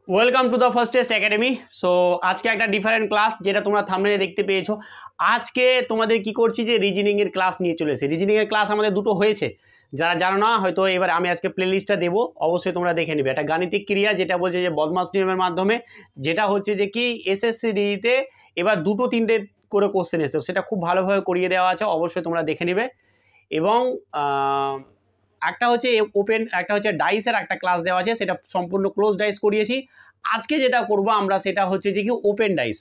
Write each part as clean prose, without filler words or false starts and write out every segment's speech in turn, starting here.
Welcome to the first test academy. So আজকে একটা different class, যেটা তোমরা থাম্বনেলে দেখতে পেয়েছো। আজকে তোমাদের কি করছি যে রিজনিং এর ক্লাস নিয়ে চলে এসেছি। রিজনিং এর ক্লাস আমাদের দুটো হয়েছে, যারা জানো না হয়তো এবার আমি আজকে প্লে লিস্টটা দেবো, অবশ্যই তোমরা দেখে নেবে। একটা গাণিতিক ক্রিয়া যেটা বলছে যে বদমাস নিয়মের মাধ্যমে, যেটা হচ্ছে যে কি এসএসসি ডিতে এবার দুটো তিনটে করে কোশ্চেন এসেছে, সেটা খুব ভালোভাবে করিয়ে দেওয়া আছে, অবশ্যই তোমরা দেখে নেবে। এবং একটা হচ্ছে ওপেন, একটা হচ্ছে ডাইসের একটা ক্লাস দেওয়া আছে, সেটা সম্পূর্ণ ক্লোজ ডাইস করিয়েছি। আজকে যেটা করব আমরা সেটা হচ্ছে যে কি ওপেন ডাইস।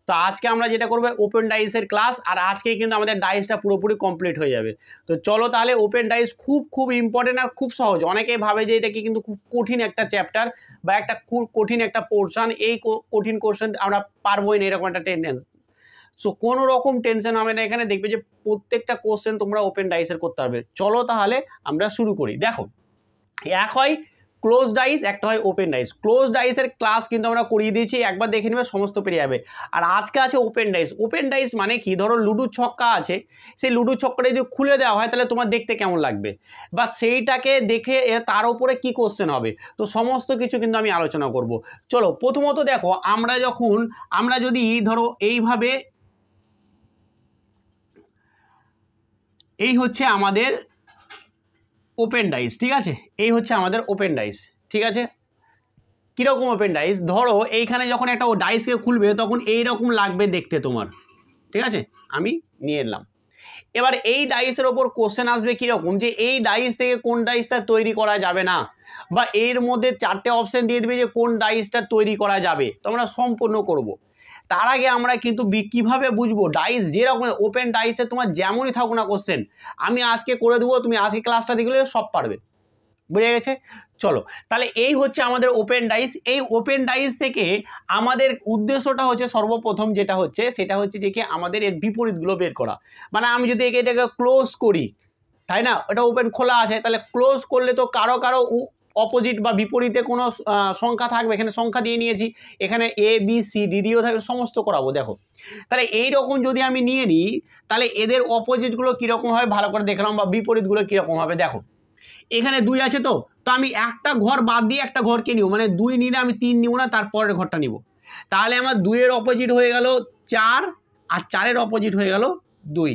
তো আজকে আমরা যেটা করবো ওপেন ডাইসের ক্লাস, আর আজকে কিন্তু আমাদের ডাইসটা পুরোপুরি কমপ্লিট হয়ে যাবে। তো চলো তাহলে, ওপেন ডাইস খুব খুব ইম্পর্টেন্ট আর খুব সহজ। অনেকেই ভাবে যে এটা কি কিন্তু খুব কঠিন একটা চ্যাপ্টার বা একটা খুব কঠিন একটা পোর্শন, এই কঠিন কোশ্চেন আমরা পারবোই না, এরকম একটা টেন্ডেন্সি। সো কোনো রকম টেনশন হবে না, এখানে দেখবে যে প্রত্যেকটা কোশ্চেন তোমরা ওপেন ডাইসের করতে পারবে। চলো তাহলে আমরা শুরু করি। দেখো, এক হয় ক্লোজ ডাইস, একটা হয় ওপেন ডাইস। ক্লোজ ডাইসের ক্লাস কিন্তু আমরা করিয়ে দিয়েছি, একবার দেখে নেবে সমস্ত পেরিয়ে যাবে। আর আজকে আছে ওপেন ডাইস। ওপেন ডাইস মানে কি, ধরো লুডুর ছক্কা আছে, সেই লুডুর ছক্কাটা যদি খুলে দেওয়া হয় তাহলে তোমার দেখতে কেমন লাগবে, বা সেইটাকে দেখে তার উপরে কি কোশ্চেন হবে, তো সমস্ত কিছু কিন্তু আমি আলোচনা করব। চলো প্রথমত দেখো, আমরা যদি ধরো এইভাবে, এই হচ্ছে আমাদের ওপেন ডাইস, ঠিক আছে, এই হচ্ছে আমাদের ওপেন ডাইস, ঠিক আছে। কীরকম ওপেন ডাইস, ধরো এইখানে যখন একটা ও ডাইসকে খুলবে তখন এইরকম লাগবে দেখতে তোমার, ঠিক আছে। আমি নিয়ে এলাম, এবার এই ডাইসের ওপর কোশ্চেন আসবে কীরকম, যে এই ডাইস থেকে কোন ডাইসটা তৈরি করা যাবে না, বা এর মধ্যে চারটে অপশান দিয়ে দেবে যে কোন ডাইসটা তৈরি করা যাবে, তো আমরা সম্পূর্ণ করব। তার আগে আমরা কিন্তু কীভাবে বুঝবো ডাইস, যেরকম ওপেন ডাইসে তোমার যেমনই থাকুক না কোশ্চেন, আমি আজকে করে দেবো, তুমি আজকে ক্লাসটা দেখলে সব পারবে, বুঝে গেছে। চলো তাহলে, এই হচ্ছে আমাদের ওপেন ডাইস। এই ওপেন ডাইস থেকে আমাদের উদ্দেশ্যটা হচ্ছে সর্বপ্রথম যেটা হচ্ছে, সেটা হচ্ছে যে কি আমাদের এর বিপরীতগুলো বের করা। মানে আমি যদি এটাকে ক্লোজ করি, তাই না, এটা ওপেন খোলা আছে, তাহলে ক্লোজ করলে তো কারো কারো অপোজিট বা বিপরীতে কোনো সংখ্যা থাকবে, এখানে সংখ্যা দিয়ে নিয়েছি, এখানে A B C D deo থাকবে, সমস্ত করাবো। দেখো তাহলে এইরকম যদি আমি নিয়ে নিই, তাহলে এদের অপোজিটগুলো কীরকম হবে ভালো করে দেখলাম, বা বিপরীতগুলো কীরকম হবে। দেখো এখানে 2 আছে, তো আমি একটা ঘর বাদ দিয়ে একটা ঘরকে নিব, মানে 2 নিলে আমি 3 নিব না, তারপরের ঘরটা নিব। তাহলে আমার 2 এর অপোজিট হয়ে গেল 4, আর 4 এর অপোজিট হয়ে গেল 2।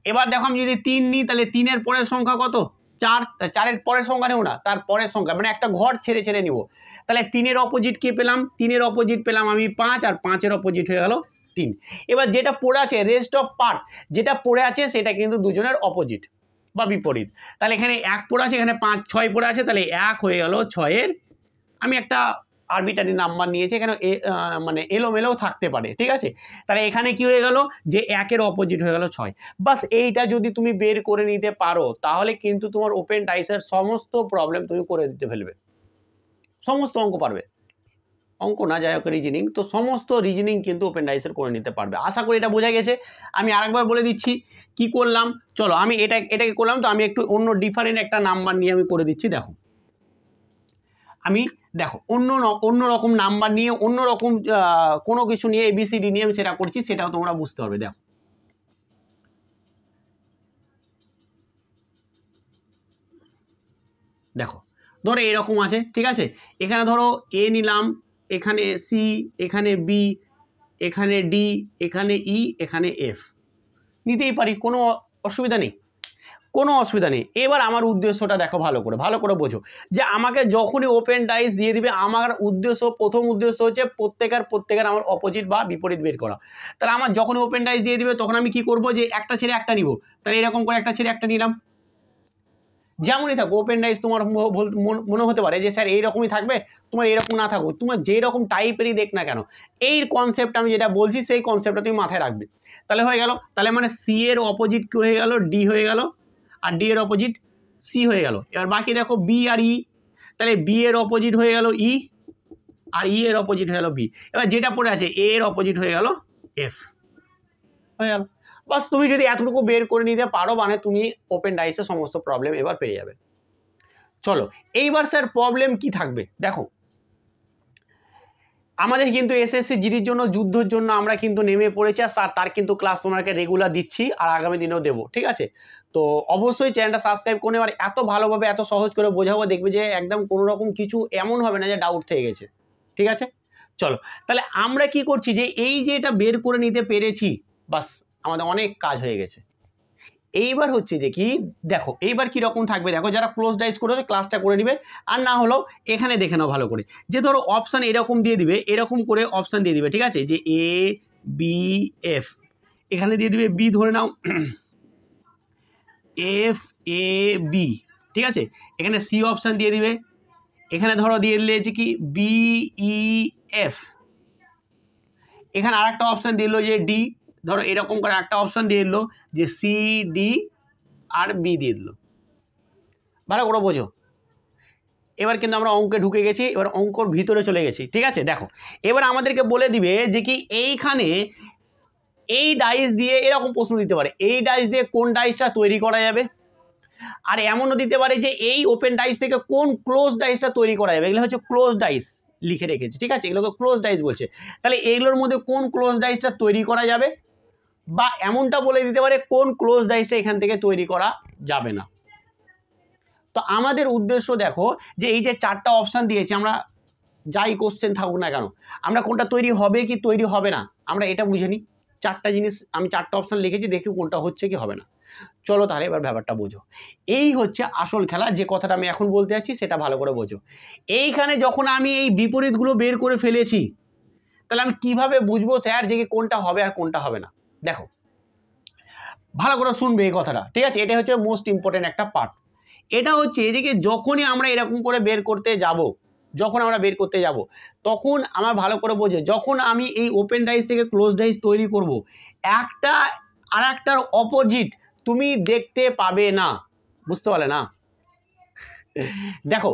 এবার দেখো আমি যদি 3 নিই, তাহলে 3 এর পরের সংখ্যা কত, 4, 4 এর পরের সংখ্যা নেব না, তার পরের সংখ্যা, মানে একটা ঘর ছেড়ে ছেড়ে নিব। তাহলে 3 এর অপোজিট কে পেলাম, 3 এর অপোজিট পেলাম আমি 5, আর 5 এর অপোজিট হয়ে গেল 3। এবার যেটা পড়ে আছে, রেস্ট অফ পার্ট যেটা পড়ে আছে, সেটা কিন্তু দুজনের অপোজিট বা বিপরীত। তাহলে এখানে 1 পড়ে আছে, এখানে 5 6 পড়ে আছে, তাহলে 1 হয়ে গেল 6 এর, আমি একটা আরবিটারি নাম্বার নিয়েছি, এখানে মানে এলোমেলোও থাকতে পারে, ঠিক আছে। তাহলে এখানে কি হয়ে গেল, যে 1 এর অপোজিট হয়ে গেল 6। বাস এইটা যদি তুমি বের করে নিতে পারো, তাহলে কিন্তু তোমার ওপেন ডাইসের সমস্ত প্রবলেম তুমি করে দিতে ফেলবে, সমস্ত অঙ্ক পারবে। অঙ্ক না, যাই হোক রিজনিং, তো সমস্ত রিজনিং কিন্তু ওপেন ডাইসের করে নিতে পারবে। আশা করি এটা বোঝা গেছে। আমি আরেকবার বলে দিচ্ছি কি করলাম। চলো আমি এটাকে করলাম, তো আমি একটু অন্য ডিফারেন্ট একটা নাম্বার নিয়ে আমি করে দিচ্ছি। দেখো আমি, দেখো অন্য রকম নাম্বার নিয়ে, অন্য রকম কোনো কিছু নিয়ে, এবিসিডি নিয়ে আমি সেটা করছি, সেটাও তোমরা বুঝতে পারবে। দেখো দেখো ধরো এরকম আছে, ঠিক আছে। এখানে ধরো এ নিলাম, এখানে সি, এখানে বি, এখানে ডি, এখানে ই, এখানে এফ নিতেই পারি, কোনো অসুবিধা নেই, কোনো অসুবিধা নেই। এবার আমার উদ্দেশ্যটা দেখো, ভালো করে বোঝো, যে আমাকে যখনই ওপেন ডাইস দিয়ে দিবে, আমার উদ্দেশ্য, প্রথম উদ্দেশ্য হচ্ছে প্রত্যেকের আমার অপোজিট বা বিপরীত বের করা। তাহলে আমার যখনই ওপেন ডাইস দিয়ে দিবে, তখন আমি কি করব, যে একটা ছেড়ে একটা নিব। তাহলে এরকম করে একটা ছেড়ে একটা নিলাম, যেমনই থাকো ওপেন ডাইস। তোমার মনে হতে পারে যে স্যার এইরকমই থাকবে, তোমার এরকম না থাকুক, তোমার যেরকম টাইপেরই দেখ না কেন, এই কনসেপ্ট আমি যেটা বলছি, সেই কনসেপ্টটা তুমি মাথায় রাখবে। তাহলে হয়ে গেল, তাহলে মানে সি এর অপোজিট কি হয়ে গেল, ডি হয়ে গেল, আর ডি এর অপোজিট সি হয়ে গেল। এবার বাকি দেখো বি আর ই, তাহলে বি এর অপোজিট হয়ে গেল ই, আর ই এর অপোজিট হয়ে গেল বি। এবার যেটা পড়ে আছে এ এর অপোজিট হয়ে গেল এফ, হয়ে গেল। বাস তুমি যদি এতটুকু বের করে নিতে পারো, মানে তুমি ওপেন ডাইসের সমস্ত প্রবলেম এবার পেয়ে যাবে। চলো এইবার স্যার প্রবলেম কি থাকবে। দেখো আমাদের কিন্তু এসএসসি জিডির জন্য, যুদ্ধের জন্য আমরা কিন্তু নেমে পড়েছি, আর তার কিন্তু ক্লাস তোমাকে রেগুলার দিচ্ছি, আর আগামী দিনেও দেবো, ঠিক আছে। তো অবশ্যই চ্যানেলটা সাবস্ক্রাইব করে, আর এত ভালোভাবে এত সহজ করে বোঝাবো, দেখবে যে একদম কোনো রকম কিছু এমন হবে না যে ডাউট থেকে গেছে। ঠিক আছে, চলো তাহলে আমরা কি করছি যে এই যে এটা বের করে নিতে পেরেছি, বাস আমাদের অনেক কাজ হয়ে গেছে। এইবার হচ্ছে যে কি দেখো এইবার কি রকম থাকবে, দেখো যারা ক্লোজ ডাইস করেছে ক্লাসটা করে নিবে, আর না হলেও এখানে দেখে নাও ভালো করে, যে ধরো অপশান এরকম দিয়ে দিবে, এরকম করে অপশান দিয়ে দিবে, ঠিক আছে, যে এ বি এফ, এখানে দিয়ে দিবে বি ধরে নাও এফ এ বি, ঠিক আছে, এখানে সি অপশান দিয়ে দিবে, এখানে ধরো দিয়ে দিলে যে কি বি ই এফ, এখানে আর একটা অপশান দিয়ে দিল যে ডি, ধরো এরকম করে একটা অপশান দিয়ে দিল যে সি ডি আর বি দিয়ে দিল। ভালো করে বোঝো, এবার কিন্তু আমরা অঙ্কে ঢুকে গেছি, এবার অঙ্কর ভিতরে চলে গেছি, ঠিক আছে। দেখো এবার আমাদেরকে বলে দিবে যে কি এইখানে এই ডাইস দিয়ে এরকম প্রশ্ন দিতে পারে, এই ডাইস দিয়ে কোন ডাইসটা তৈরি করা যাবে, আর এমনও দিতে পারে যে এই ওপেন ডাইস থেকে কোন ক্লোজ ডাইসটা তৈরি করা যাবে, এগুলো হচ্ছে ক্লোজ ডাইস লিখে রেখেছি, ঠিক আছে, এগুলোকে ক্লোজ ডাইস বলছে। তাহলে এইগুলোর মধ্যে কোন ক্লোজ ডাইসটা তৈরি করা যাবে, বা এমনটা বলে দিতে পারে কোন ক্লোজ ডাইসটা এখান থেকে তৈরি করা যাবে না। তো আমাদের উদ্দেশ্য দেখো যে এই যে চারটা অপশান দিয়েছি, আমরা যাই কোশ্চেন থাকুক না কেন আমরা কোনটা তৈরি হবে কি তৈরি হবে না আমরা এটা বুঝে নিই। চারটা জিনিস আমি চারটা অপশান লিখেছি, দেখি কোনটা হচ্ছে কি হবে না। চলো তাহলে এবার ব্যাপারটা বোঝো, এই হচ্ছে আসল খেলা, যে কথাটা আমি এখন বলতে যাচ্ছি সেটা ভালো করে বোঝো। এইখানে যখন আমি এই বিপরীতগুলো বের করে ফেলেছি, তাহলে আমি কিভাবে বুঝবো স্যার যে কোনটা হবে আর কোনটা হবে না। দেখো ভালো করে শুনবে এই কথাটা, ঠিক আছে, এটা হচ্ছে মোস্ট ইম্পর্টেন্ট একটা পার্ট। এটা হচ্ছে যে যখনই আমরা এরকম করে বের করতে যাব, তখন আমার ভালো করে বোঝে, যখন আমি এই ওপেন ডাইস থেকে ক্লোজ ডাইস তৈরি করব, একটা আর একটার অপোজিট তুমি দেখতে পাবে না, বুঝতে পারলে না? দেখো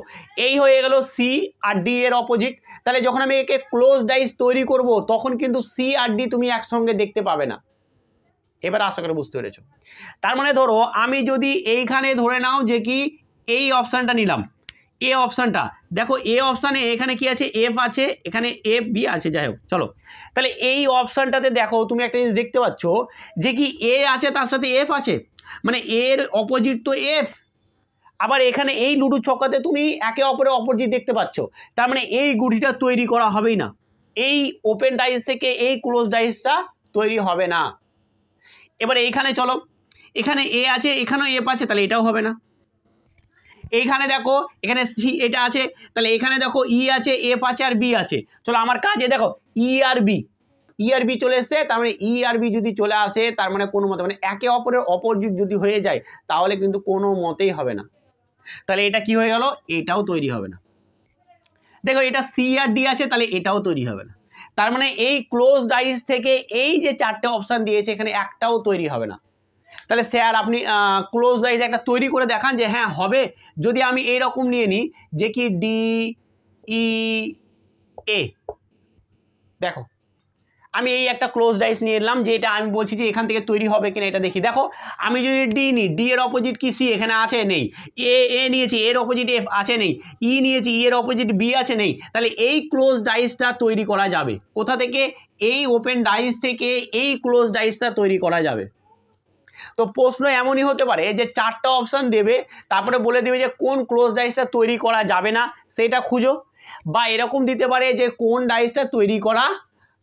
এই হয়ে গেল সি আর ডি এর অপোজিট, তাহলে যখন আমি একে ক্লোজ ডাইস তৈরি করব তখন কিন্তু সি আর ডি তুমি একসঙ্গে দেখতে পাবে না। এবার আশা করে বুঝতে পেরেছো। তার মানে ধরো আমি যদি এইখানে ধরে নাও যে কি এই অপশানটা নিলাম, এ অপশানটা, দেখো এ অপশানে এখানে কি আছে, এফ আছে, এখানে এফ বি আছে, যাই হোক চলো, তাহলে এই অপশানটাতে দেখো তুমি একটা জিনিস দেখতে পাচ্ছ যে কি এ আছে তার সাথে এফ আছে, মানে এর অপোজিট তো এফ, আবার এখানে এই লুডো ছক্কাতে তুমি একে অপরের অপোজিট দেখতে পাচ্ছ, তার মানে এই গুটিটা তৈরি করা হবেই না, এই ওপেন ডাইস থেকে এই ক্লোজ ডাইসটা তৈরি হবে না। এবার এইখানে চলো, এখানে এ আছে, এখানেও এফ আছে, তাহলে এটাও হবে না। এইখানে দেখো এখানে সি এটা আছে, তাহলে এখানে দেখো ই আছে, এফ আছে আর বি আছে, চলো আমার কাজে দেখো ই আর বি চলে এসছে, তার মানে ই আর বি যদি চলে আসে তার মানে কোনো মতে মানে একে অপরের অপোজিট যদি হয়ে যায় তাহলে কিন্তু কোনো মতেই হবে না। তাহলে এটা কি হয়ে গেল, এটাও তৈরি হবে না। দেখো এটা সি আর ডি আছে, তাহলে এটাও তৈরি হবে না। তার মানে এই ক্লোজ ডাইস থেকে এই যে চারটে অপশান দিয়েছে এখানে একটাও তৈরি হবে না। তাহলে স্যার আপনি ক্লোজ ডাইস একটা তৈরি করে দেখান যে হ্যাঁ হবে, যদি আমি এইরকম নিয়ে নিই যে কি ডি ই এ, দেখো আমি এই একটা ক্লোজ ডাইস নিয়ে এলাম, যে এটা আমি বলছি যে এখান থেকে তৈরি হবে কিনা এটা দেখি। দেখো আমি যদি ডি নিই, ডি এর অপোজিট কি সি, এখানে আছে নেই, এ নিয়েছি এর অপোজিট এফ আছে নেই, ই নিয়েছি ই এর অপোজিট বি আছে নেই, তাহলে এই ক্লোজ ডাইসটা তৈরি করা যাবে কোথা থেকে, এই ওপেন ডাইস থেকে এই ক্লোজ ডাইসটা তৈরি করা যাবে। তো প্রশ্ন এমনই হতে পারে যে চারটা অপশান দেবে, তারপরে বলে দেবে যে কোন ক্লোজ ডাইসটা তৈরি করা যাবে না সেটা খুঁজো, বা এরকম দিতে পারে যে কোন ডাইসটা তৈরি করা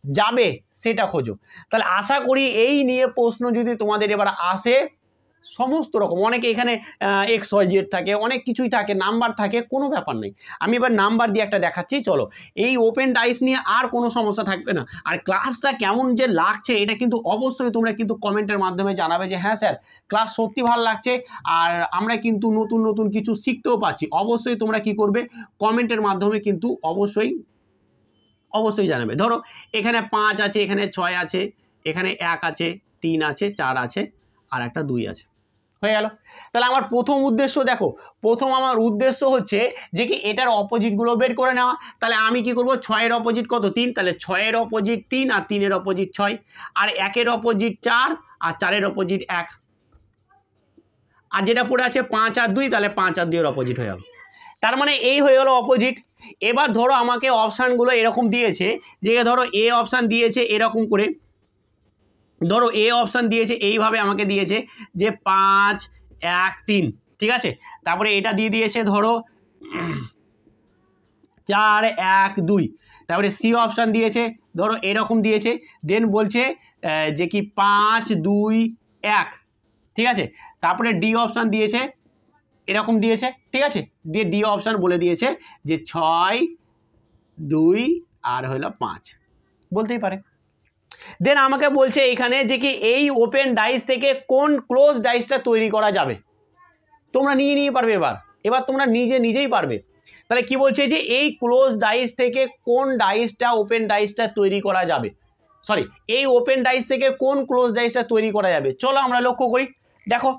যাবে সেটা খোঁজো। তাহলে আশা করি এই নিয়ে প্রশ্ন যদি তোমাদের এবার আসে, সমস্ত রকম অনেকে এখানে এক্স ওয়াই জেড থাকে, অনেক কিছুই থাকে, নাম্বার থাকে, কোনো ব্যাপার নেই। আমি এবার নাম্বার দিয়ে একটা দেখাচ্ছি, চলো এই ওপেন ডাইস নিয়ে আর কোনো সমস্যা থাকবে না। আর ক্লাসটা কেমন যে লাগছে এটা কিন্তু অবশ্যই তোমরা কিন্তু কমেন্টের মাধ্যমে জানাবে যে হ্যাঁ স্যার ক্লাস সত্যি ভালো লাগছে, আর আমরা কিন্তু নতুন নতুন কিছু শিখতেও পাচ্ছি। অবশ্যই তোমরা কি করবে, কমেন্টের মাধ্যমে কিন্তু অবশ্যই জানাবে। ধরো এখানে 5 আছে, এখানে 6 আছে, এখানে 1 আছে, 3 আছে, 4 আছে, আর একটা 2 আছে, হয়ে গেল। তাহলে আমার প্রথম উদ্দেশ্য দেখো, আমার উদ্দেশ্য হচ্ছে যে কি এটার অপোজিটগুলো বের করে নেওয়া। তাহলে আমি কি করব, 6 এর অপোজিট কত 3, তাহলে 6 এর অপোজিট 3 আর 3 এর অপোজিট 6, আর 1 এর অপোজিট 4 আর 4 এর অপোজিট 1, আর যেটা পড়ে আছে 5 আর 2, তাহলে 5 আর 2 এর অপোজিট হয়ে গেল। তার মানে এই হয়ে গেল অপোজিট। এবার ধরো আমাকে অপশানগুলো এরকম দিয়েছে, যে ধরো এ অপশান দিয়েছে এরকম করে, ধরো এ অপশান দিয়েছে এইভাবে আমাকে দিয়েছে যে 5 1 3, ঠিক আছে, তারপরে এটা দিয়ে দিয়েছে ধরো 4 1 2, তারপরে সি অপশান দিয়েছে ধরো এরকম দিয়েছে, দেন বলছে যে কি 5 2 1, ঠিক আছে। তারপরে ডি অপশান দিয়েছে এরকম দিয়েছে, ঠিক আছে, দিয়ে ডি অপশান বলে দিয়েছে যে 6 2 আর হলো 5, বলতেই পারে। দেন আমাকে বলছে এখানে যে কি এই ওপেন ডাইস থেকে কোন ক্লোজ ডাইসটা তৈরি করা যাবে। তোমরা নিয়ে পারবে, এবার তোমরা নিজেই পারবে। তাহলে কি বলছে যে এই ক্লোজ ডাইস থেকে কোন ডাইসটা ওপেন ডাইসটা তৈরি করা যাবে, সরি এই ওপেন ডাইস থেকে কোন ক্লোজ ডাইসটা তৈরি করা যাবে। চলো আমরা লক্ষ্য করি, দেখো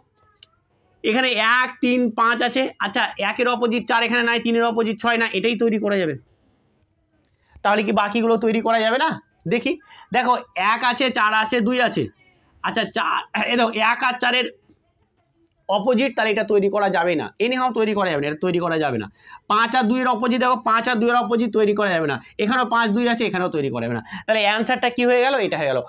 এখানে 1 3 5 আছে, আচ্ছা 1-এর অপোজিট 4 এখানে নাই, 3-এর অপোজিট 6 না, এটাই তৈরি করা যাবে। তাহলে কি বাকিগুলো তৈরি করা যাবে না? দেখি, দেখো 1 আছে 4 আছে 2 আছে, আচ্ছা 4 এই দেখো 1 আর 4-এর অপোজিট, তাহলে এটা তৈরি করা যাবে না, এনিহাও তৈরি করা যাবে না, এটা তৈরি করা যাবে না। 5 আর 2-এর অপোজিট, দেখো 5 আর 2-এর অপোজিট তৈরি করা যাবে না, এখানেও 5 2 আছে, এখানেও তৈরি করা যাবে না। তাহলে অ্যান্সারটা কি হয়ে গেল? এটা হয়ে গেল।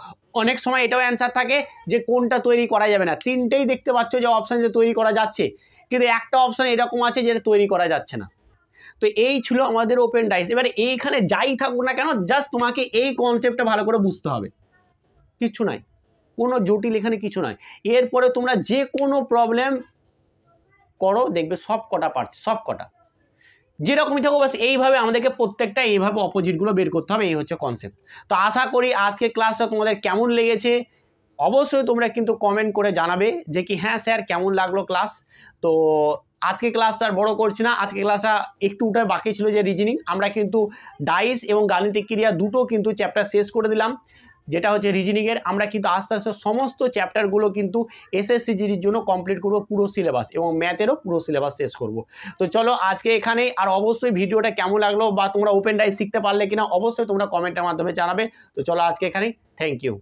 অনেক সময় এটাও অ্যান্সার থাকে যে কোনটা তৈরি করা যাবে না, তিনটেই দেখতে পাচ্ছ যে অপশান যে তৈরি করা যাচ্ছে, কিন্তু একটা অপশান এরকম আছে যেটা তৈরি করা যাচ্ছে না। তো এই ছিল আমাদের ওপেন ডাইস। এবারে এইখানে যাই থাকুক না কেন, জাস্ট তোমাকে এই কনসেপ্টটা ভালো করে বুঝতে হবে, কিচ্ছু নাই, কোনো জটিল এখানে কিছু নয়। এরপরে তোমরা যে কোনো প্রবলেম করো, দেখবে সব কটা পারছে, সব কটা যেরকমই থাকো, বাস এইভাবে আমাদেরকে প্রত্যেকটা এইভাবে অপোজিটগুলো বের করতে হবে, এই হচ্ছে কনসেপ্ট। তো আশা করি আজকে ক্লাসটা তোমাদের কেমন লেগেছে অবশ্যই তোমরা কিন্তু কমেন্ট করে জানাবে যে কি হ্যাঁ স্যার কেমন লাগলো ক্লাস। তো আজকে ক্লাসটা আর বড় করছি না, আজকে ক্লাসটা একটুটা বাকি ছিল যে রিজনিং, আমরা কিন্তু ডাইস এবং গাণিতিক ক্রিয়া দুটো কিন্তু চ্যাপ্টার শেষ করে দিলাম, যেটা হচ্ছে রিজনিংয়ের। আমরা কিন্তু আস্তে আস্তে সমস্ত চ্যাপ্টারগুলো কিন্তু এসএসসি জিডির জন্য কমপ্লিট করব, পুরো সিলেবাস, এবং ম্যাথেরও পুরো সিলেবাস শেষ করব। তো চলো আজকে এখানেই, আর অবশ্যই ভিডিওটা কেমন লাগলো বা তোমরা ওপেন ডাইস শিখতে পারলে কিনা অবশ্যই তোমরা কমেন্টের মাধ্যমে জানাবে। তো চলো আজকে এখানেই, থ্যাংক ইউ।